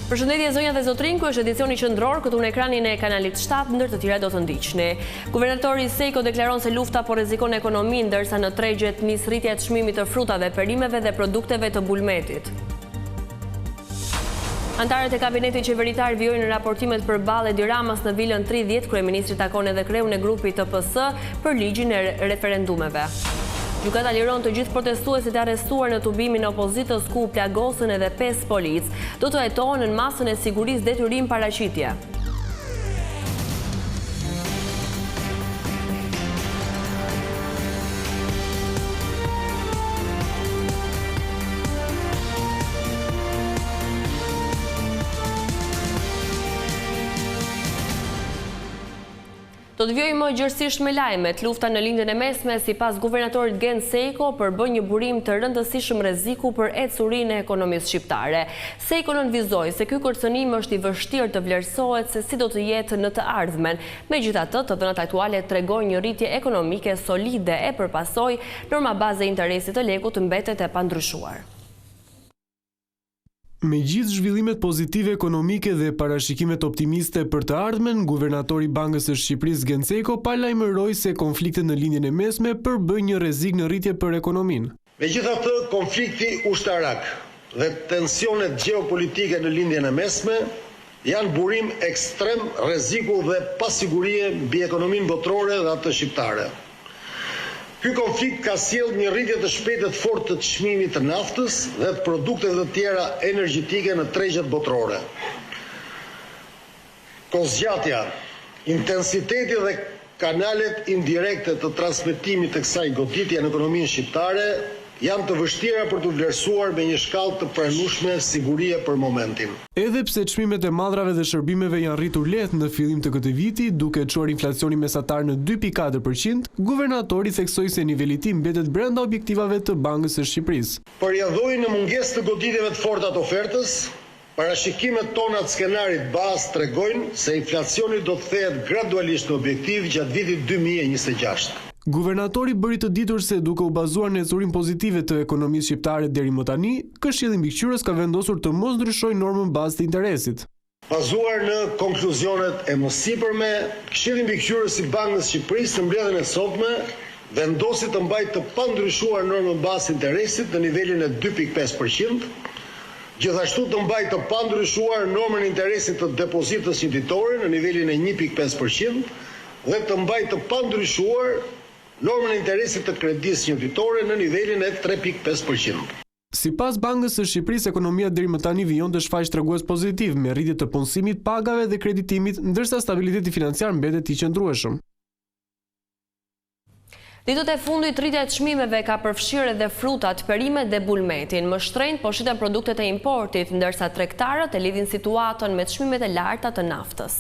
Përshëndetje zonja dhe zotrinj, ku është edicioni qendror, këtu në ekranin e kanalit 7, ndër të tjera do të ndiqni. Guvernatori Sejko deklaron se lufta po rrezikon ekonominë, ndërsa në tregjet nis rritja e çmimit të frutave, perimeve dhe produkteve të bulmetit. Antarët e kabinetit qeveritar vijojnë raportimet përballë Edi Ramës në Vilën 30, kryeministri takon edhe kreun e grupit të PS për ligjin e referendumeve. Gjykata liron të gjithë protestuesit e arrestuar në tubimin e opozitës ku plagosën edhe 5 polic. Do të hetohen në masën e sigurisë detyrim paraqitje. Do të vjojmë gjërësisht me lajmet. Lufta në lindjen e mesme, sipas guvernatorit Gen Sejko, përbën një burim të rëndësishëm rreziku për ecurinë e ekonomisë shqiptare. Sejko nënvizoi se ky kërcënim është i vështirë të vlerësohet se si do të jetë në të ardhmen. Megjithatë, të dhënat aktuale tregojnë një rritje ekonomike solide e përpasoj, norma baze e interesit të lekut mbetet e pandryshuar. Me gjithë zhvillimet pozitive ekonomike dhe parashikimet optimiste për të ardhmen, guvernatori Bankës së Shqipërisë Gen Sejko paralajmëroi se konfliktet në lindjen e mesme përbëjnë një rrezik në rritje për ekonominë. Megjithatë, konflikti ushtarak dhe tensionet gjeopolitike në lindjen e mesme janë burim ekstrem rreziku dhe pasigurie mbi ekonominë botërore dhe atë shqiptare. Ky konflikt ka sjellë një rritje të shpejtë të fortë të çmimit të naftës dhe të produkteve të tjera energjetike në tregjet botërore. Kozgjatja, intensiteti dhe kanalet indirekte të transmetimit të kësaj goditje në ekonominë shqiptare janë të vështira për të vlerësuar me një shkallë të pranueshme sigurie për momentin. Edhe pse çmimet e madrave dhe shërbimeve janë rritur lehtë në fillim të këtij viti, duke çuar inflacionin mesatar në 2.4%, guvernatori theksoi se niveli i tij mbetet brenda objektivave të Bankës së Shqipërisë. Përjavoi në mungesë të goditjeve të forta të ofertës, parashikimet tona të skenarit bazë tregojnë se inflacioni do të kthehet gradualisht në objektiv gjatë vitit 2026. Guvernatori bëri të ditur se duke u bazuar në ecurinë pozitive të ekonomisë shqiptare deri më tani, Këshilli Mbikëqyrës ka vendosur të mos ndryshojë normën bazë të interesit. Bazuar në konkluzionet e mësipërme, Këshilli Mbikëqyrës i Bankës së Shqipërisë në mbledhjen e sotme vendosi të mbajë të pandryshuar normën bazë të interesit në nivelin e 2.5%, gjithashtu të mbajë të pandryshuar normën e interesit të depozitës njëtitore në nivelin e 1.5% dhe të mbajë të pandryshuar normën e interesit të kredisë njëtitore në nivelin e 3.5%. Sipas Bankës së Shqipërisë, ekonomia deri më tani vijon të shfaqë tregues pozitiv me rritje të punësimit, pagave dhe kreditimit, ndërsa stabiliteti financiar mbetet i qëndrueshëm. Ditët e fundit rritja e çmimeve ka përfshirë edhe frutat, perimet dhe bulmetin. Më shtrenjtë po shiten produktet e importit, ndërsa tregtarët e lidhin situatën me çmimet e larta të naftës.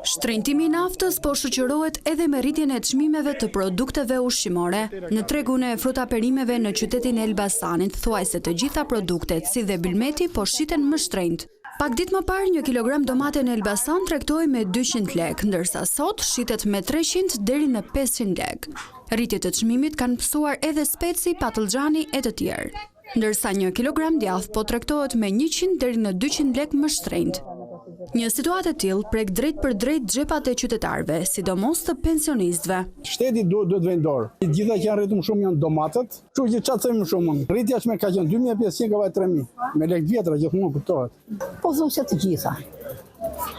Shtrenjtimi i naftës po shoqërohet edhe me rritjen e çmimeve të produkteve ushqimore. Në tregun e fruta perimeve në qytetin e Elbasanit, thuajse të gjitha produktet, si dhe bulmeti, po shiten më shtrenjtë. Pak ditë më parë, 1 kilogram domate në Elbasan tregtoi me 200 lek, ndërsa sot shitet me 300 deri në 500 lek. Rritjet të çmimit kanë psuar edhe speci, patlıxhani e të tjerë. Ndërsa 1 kilogram djath po tregtohet me 100 deri në 200 lek më shtrenjtë. Një situatë e tillë prek drejt për drejt xhepat e qytetarëve, sidomos të pensionistëve. Shteti duhet vendor. Të gjitha që janë rritur më shumë janë domatet, kështu që çfarë më shumë. Rritja që ka qenë 2500 ka vajtë 3000, me lek vjetra gjithmonë kuptohet. Po thonë se të gjitha.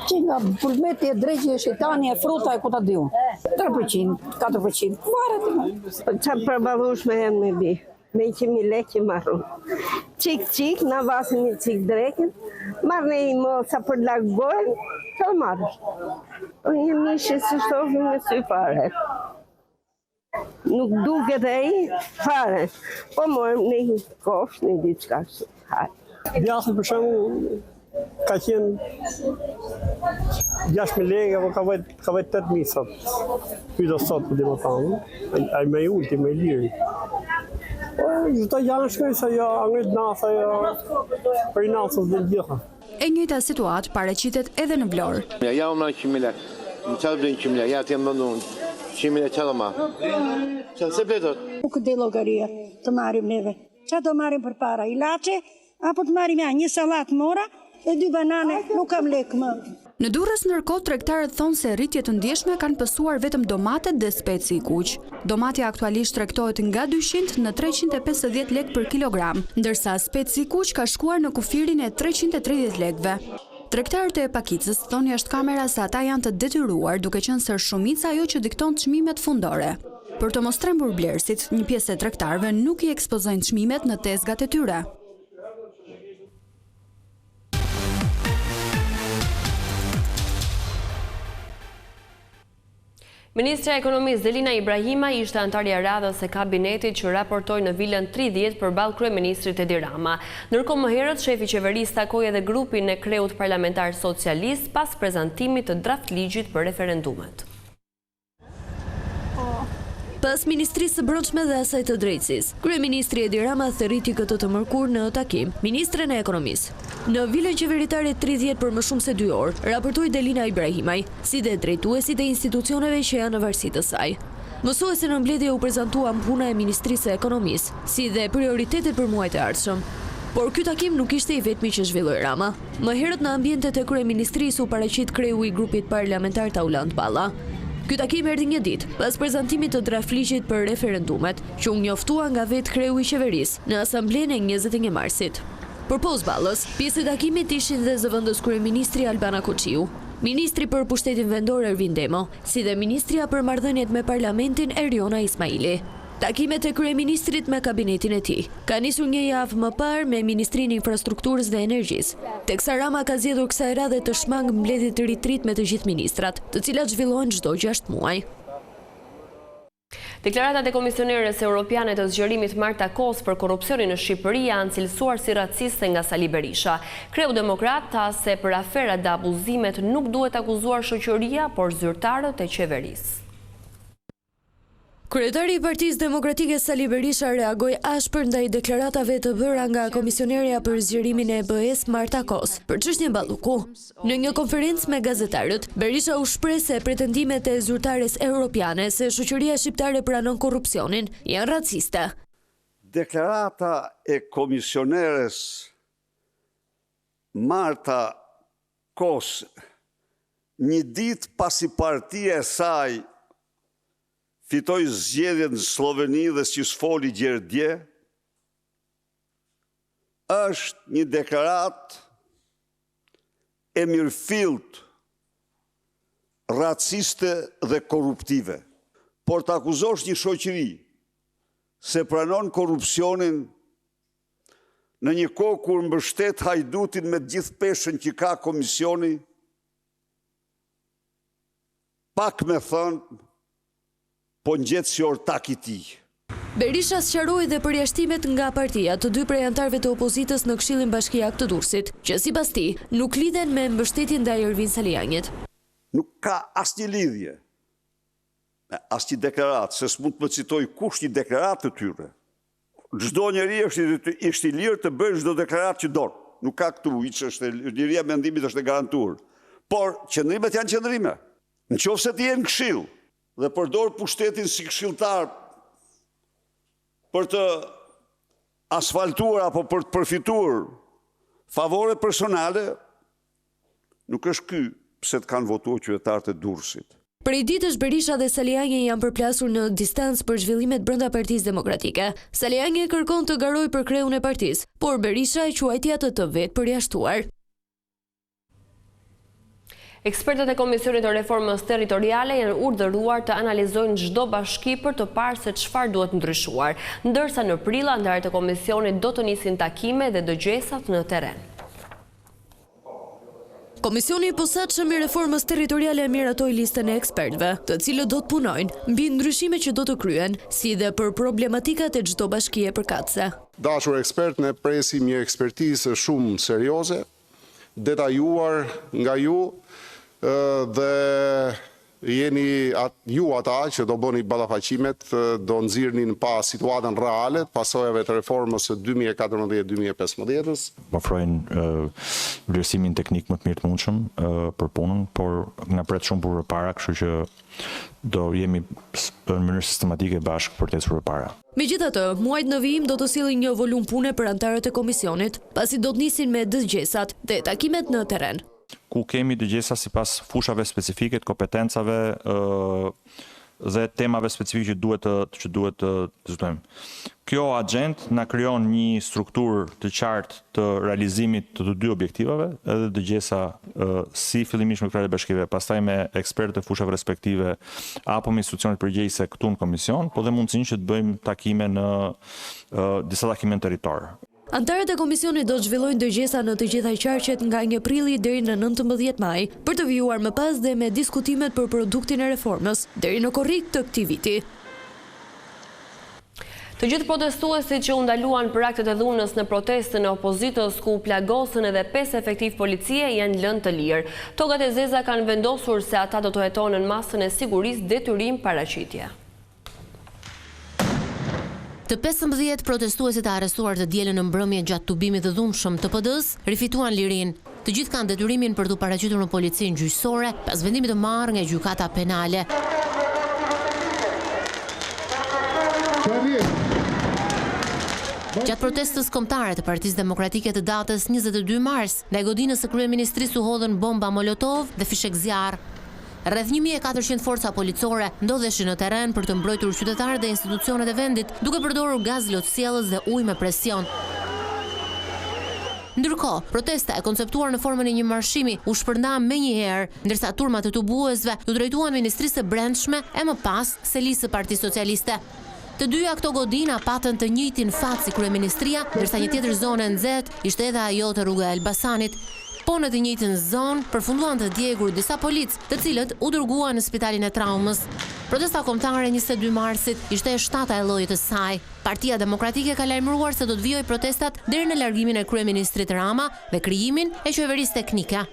Që nga bulmeti, dreqi, shejtani, fruta e ku ta diun. 3%, 4%. Varet. Çfarë përballosh me bi? Me 100.000 lek që marrën. Qik, na vasin një qik drekin, marrë një mosa për largojnë, që marrë. Një mishë së shtofën me sy fare. Nuk duket e i fare, po morëm një kosh, një diçka shumë. Djathën për shumë ka qenë 6.000 lekë, apo ka vajtë 8.000 sot. Pyta sot për dhe më tanë, a i me ulti, me lirë. Gjitha janë shkoj se jo angët nasa, jo për i nasës dhe gjitha. E njëjta situatë paraqitet edhe në Vlorë. Ja u marrë 100.000 lekë, në qatë vlenë 100.000 lekë, ja të jemë bëndu 100.000 lekë qatë ma. Qatë se pletot? Nuk dhe logaria të marim neve. Qa do marim për para? Ilaçe apo të marrim një sallatë mora e 2 banane, nuk kam lek më. Në Durrës ndërkohë tregtarët thonë se rritje të ndjeshme kanë pësuar vetëm domatet dhe speci i kuq. Domatja aktualisht tregtohet nga 200 në 350 lek për kilogram, ndërsa speci i kuq ka shkuar në kufirin e 330 lekëve. Tregtarët e Pakicës thonë jashtë kamera se ata janë të detyruar duke qenë se shumica ajo që dikton çmimet fundore. Për të mos trembur blerësit, një pjesë e tregtarëve nuk i ekspozojnë çmimet në tezgat e tyre. Ministra e Ekonomisë Zelina Ibrahima ishte antarja e radhës e kabinetit që raportoi në vilën 30 përballë kryeministrit Edi Rama. Ndërkohë më herët shefi i qeverisë takoi edhe grupin e kreut parlamentar socialist pas prezantimit të draft ligjit për referendumet. Pas Ministrisë së Brendshme dhe asaj të Drejtësisë, kryeministri Edi Rama thërriti këtë të mërkur në takim ministren e Ekonomisë. Në vilën qeveritare 30 për më shumë se 2 orë, raportoi Zelina Ibrahimaj, si dhe drejtuesit e institucioneve që janë në varësi të saj. Mësuese në mbledhje u prezantuan puna e Ministrisë së Ekonomisë, si dhe prioritetet për muajt e ardhshëm. Por ky takim nuk ishte i vetmi që zhvilloi Rama. Më herët në ambientet e kryeministrisë u paraqit kreu i grupit parlamentar Taulant Balla. Ky takim erdhi një ditë pas prezantimit të draftligjit për referendumet, që u njoftua nga vetë kreu i qeverisë në asamblenë e 21 marsit. Përpos Ballës, pjesë e takimit ishin dhe zëvendës kryeministri Albana Koçiu, ministri për pushtetin vendor Ervin Demo, si dhe ministria për marrëdhëniet me parlamentin Eriona Ismaili. Takimet e kryeministrit me kabinetin e tij ka nisur një javë më parë me Ministrinë e Infrastrukturës dhe Energjisë, teksa Rama ka zgjedhur kësaj radhe të shmang mbledhje të ritrit me të gjithë ministrat, të cilat zhvillohen çdo 6 muaj. Deklaratat e Komisioneres Europiane të zgjerimit Marta Kos për korrupsionin në Shqipëri janë cilësuar si raciste nga Sali Berisha. Kreu Demokrat tha se për aferat dhe abuzimet nuk duhet akuzuar shoqëria, por zyrtarët e qeverisë. Kryetari i Partisë Demokratike Sali Berisha reagoi ashpër ndaj deklaratave të bëra nga komisionerja për zgjerimin e EBE-s Marta Kos për çështjen Balluku. Në një konferencë me gazetarët, Berisha u shpreh se pretendimet e zyrtares europiane se shoqëria shqiptare pranon korrupsionin janë raciste. Deklarata e komisioneres Marta Kos një ditë pasi partia e saj fitoi zgjedhjen në Sloveni dhe si s'foli gjerdje, është një deklaratë e mirëfillt, raciste dhe korruptive. Por të akuzosh një shoqëri se pranon korrupsionin në një kohë kur mbështet hajdutin me gjithë peshën që ka komisioni, pak me thënë, po ngjet si ortak i tij. Berisha sqaroi dhe përjashtimet nga partia të 2 prej anëtarëve të opozitës në Këshillin Bashkiak të Durrësit, që sipas tij nuk lidhen me mbështetjen ndaj Ervin Salianit. Nuk ka asnjë lidhje me asnjë deklaratë, se s'mund të më citoj kush një deklaratë të tyre. Çdo njeri është i lirë të bëjë çdo deklaratë që don. Nuk ka këtu, është liria e mendimit është e garantuar. Por qëndrimet janë qëndrime. Nëse ti je në këshill dhe përdor pushtetin si këshilltar për të asfaltuar apo për të përfituar favore personale, nuk është ky pse të kanë votuar qytetarët e Durrësit. Prej ditësh Berisha dhe Saliani janë përplasur në distancë për zhvillimet brenda Partisë Demokratike. Saliani kërkon të garojë për kreun e partisë, por Berisha e quajti atë të vetë përjashtuar. Ekspertët e Komisionit të Reformës Territoriale janë urdhëruar të analizojnë çdo bashki për të parë se çfarë duhet ndryshuar, ndërsa në prill anëtarët e komisionit do të nisin takime dhe dëgjesat në terren. Komisioni i posaçëm i reformës territoriale miratoi listën e ekspertëve, të cilët do të punojnë mbi ndryshimet që do të kryen, si dhe për problematikat e çdo bashkie përkatëse. Dashur ekspert, ne presim një ekspertizë shumë serioze, detajuar nga ju dhe jeni ju ata që do bëni ballafaqimet, do nxirrnin pa situatën reale, pasojave të reformës së 2014-2015. Ofrojnë vlerësimin teknik më të mirë të mundshëm për punën, por na pret shumë përpara, kështu që do jemi në mënyrë sistematike bashkë për të ecur përpara. Megjithatë, muajt në vijim do të sillin një volum pune për anëtarët e komisionit, pasi do të nisin me dëgjesat dhe takimet në terren. Ku kemi dëgjesa sipas fushave specifike të kompetencave dhe temave specifike që duhet të diskutojmë. Kjo agent na krijon një strukturë të qartë të realizimit të dy objektivave, edhe dëgjesa si fillimisht me kryetarët e bashkive, pastaj me ekspertë të fushave respektive apo me institucionet përgjegjëse këtu në komision, po dhe mundësinë që të bëjmë takime në disa takime në territor. Antarët e komisionit do të zhvillojnë dëgjesa në të gjitha qarqet nga 1 prilli deri në 19 maj, për të vijuar më pas dhe me diskutimet për produktin e reformës deri në korrik të këtij viti. Të gjithë protestuesit që u ndaluan për aktet e dhunës në protestën e opozitës ku plagosën edhe 5 efektiv policie janë lënë të lirë. Togat e zeza kanë vendosur se ata do të hetonën në masën e sigurisë detyrim paraqitje. Të 15 protestuesit e arrestuar të dielën në mbrëmje gjatë tubimit të dhunshëm të PD-s rifituan lirinë. Të gjithë kanë detyrimin për të paraqitur në policinë gjyqësore pas vendimit të marrë nga gjykata penale. Gjatë protestës kombëtare të Partisë Demokratike të datës 22 mars, ndaj godinës së kryeministrisë u hodhën bomba molotov dhe fishek zjarr. Rreth 1400 forca policore ndodheshin në terren për të mbrojtur qytetarët dhe institucionet e vendit, duke përdorur gaz lotësjellës dhe ujë me presion. Ndërkohë, protesta e konceptuar në formën e një marshimi u shpërnda menjëherë, ndërsa turmat e tubuesve u drejtuan Ministrisë së Brendshme e më pas Selisë së Partisë Socialiste. Të dyja këto godina patën të njëjtin fat si kryeministria, ndërsa një tjetër zonë e nxehtë ishte edhe ajo të rruga e Elbasanit. Po në të njëjtën zonë përfunduan të djegur disa policë, të cilët u dërguan në spitalin e traumës. Protesta kombëtare 22 marsit ishte e 7-a e llojit të saj. Partia Demokratike ka lajmëruar se do të vijojë protestat deri në largimin e kryeministrit Rama dhe krijimin e qeverisë teknike.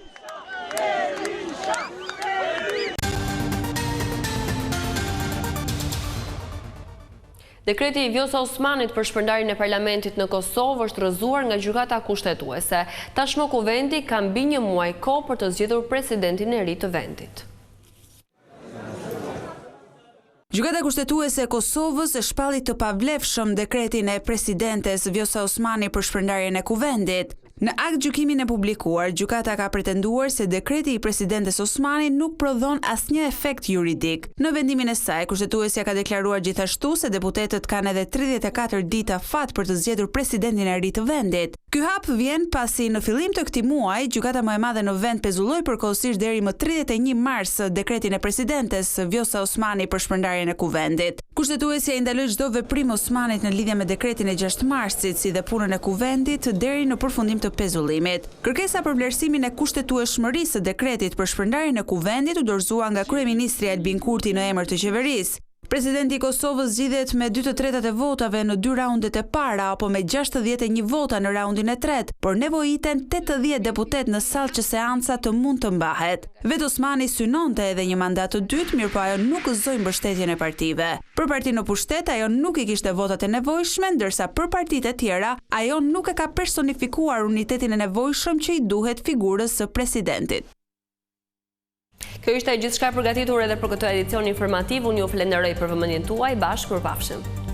Dekreti i Vjosa Osmanit për shpërndarjen e parlamentit në Kosovë është rrëzuar nga gjykata kushtetuese. Tashmë kuvendi ka mbi një muaj kohë për të zgjedhur presidentin e ri të vendit. Gjykata kushtetuese e Kosovës e shpalli të pavlefshëm dekretin e presidentes Vjosa Osmani për shpërndarjen e kuvendit. Në akt gjykimin e publikuar, gjykata ka pretenduar se dekreti i presidentes Osmani nuk prodhon asnjë efekt juridik. Në vendimin e saj, kushtetuesja ka deklaruar gjithashtu se deputetët kanë edhe 34 ditë afat për të zgjedhur presidentin e ri të vendit. Ky hap vjen pasi në fillim të këtij muaji, gjykata më e madhe në vend pezulloi përkohësisht deri më 31 mars dekretin e presidentes Vjosa Osmani për shpërndarjen e kuvendit. Kushtetuesja i ndaloi çdo veprim Osmanit në lidhje me dekretin e 6 marsit, si dhe punën e kuvendit deri në përfundim të pezullimit. Kërkesa për vlerësimin e kushtetueshmërisë së dekretit për shpërndarjen e kuvendit u dorëzua nga kryeministri Albin Kurti në emër të qeverisë. Presidenti i Kosovës zgjidhet me 2/3 e votave në 2 raundet e para apo me 61 vota në raundin e tretë, por nevojiten 80 deputet në sallë që seanca të mund të mbahet. Vetë Osmani synonte edhe një mandat të dytë, mirëpo ajo nuk gëzoi mbështetjen e partive. Për partinë në pushtet ajo nuk i kishte votat e nevojshme, ndërsa për partitë e tjera ajo nuk e ka personifikuar unitetin e nevojshëm që i duhet figurës së presidentit. Kjo ishte gjithçka përgatitur edhe për këtë edicion informativ. Unë ju falenderoj për vëmendjen tuaj. Bashkë përpafshim.